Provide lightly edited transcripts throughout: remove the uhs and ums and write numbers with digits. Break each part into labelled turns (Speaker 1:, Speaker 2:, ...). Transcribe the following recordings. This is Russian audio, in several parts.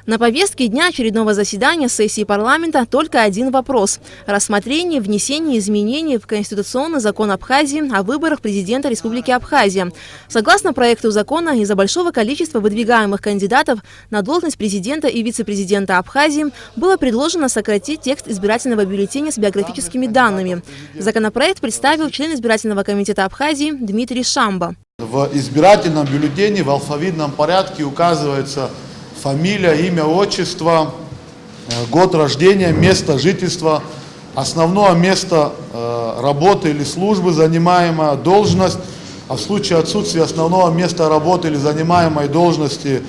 Speaker 1: На повестке дня очередного заседания сессии парламента только один вопрос – рассмотрение внесения изменений в Конституционный закон Абхазии о выборах президента Республики Абхазия. Согласно проекту закона, из-за большого количества выдвигаемых кандидатов на должность президента и вице-президента Абхазии было предложено сократить текст избирательного бюллетеня с биографическими данными. Законопроект представил член избирательного комитета Абхазии Дмитрий Шамба.
Speaker 2: В избирательном бюллетене в алфавитном порядке указывается фамилия, имя, отчество, год рождения, место жительства, основное место работы или службы, занимаемая должность, а в случае отсутствия основного места работы или занимаемой должности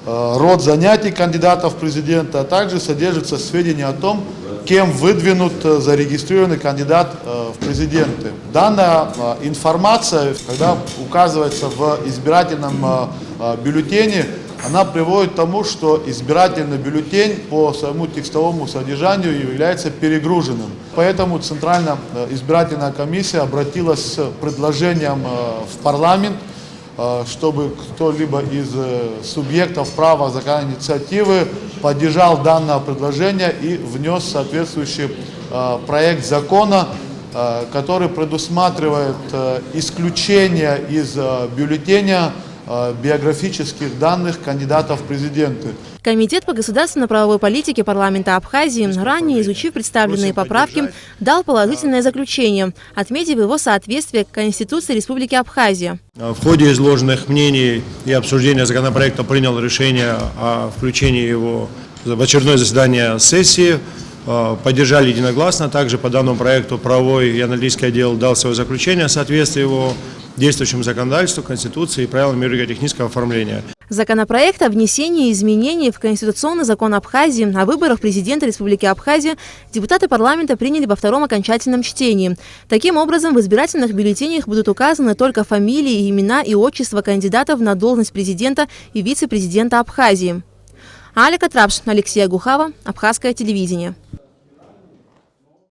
Speaker 2: род занятий кандидатов в президента, а также содержатся сведения о том, кем выдвинут зарегистрированный кандидат в президенты. Данная информация, когда указывается в избирательном бюллетене, она приводит к тому, что избирательный бюллетень по своему текстовому содержанию является перегруженным. Поэтому Центральная избирательная комиссия обратилась с предложением в парламент, чтобы кто-либо из субъектов права законодательной инициативы поддержал данное предложение и внес соответствующий проект закона, который предусматривает исключение из бюллетеня биографических данных кандидатов в президенты.
Speaker 1: Комитет по государственно-правовой политике парламента Абхазии, ранее изучив представленные поправки, дал положительное заключение, отметив его соответствие к Конституции Республики Абхазия.
Speaker 3: В ходе изложенных мнений и обсуждения законопроекта принял решение о включении его в очередное заседание сессии. Поддержали единогласно. Также по данному проекту правовой и аналитический отдел дал свое заключение о соответствии его действующему законодательству, Конституции и правилам юридико-технического оформления.
Speaker 1: Законопроект о внесении изменений в Конституционный закон Абхазии о выборах президента Республики Абхазия депутаты парламента приняли во втором окончательном чтении. Таким образом, в избирательных бюллетенях будут указаны только фамилии, имена и отчества кандидатов на должность президента и вице-президента Абхазии. Алика Трапш, Алексей Агухава, Абхазское телевидение.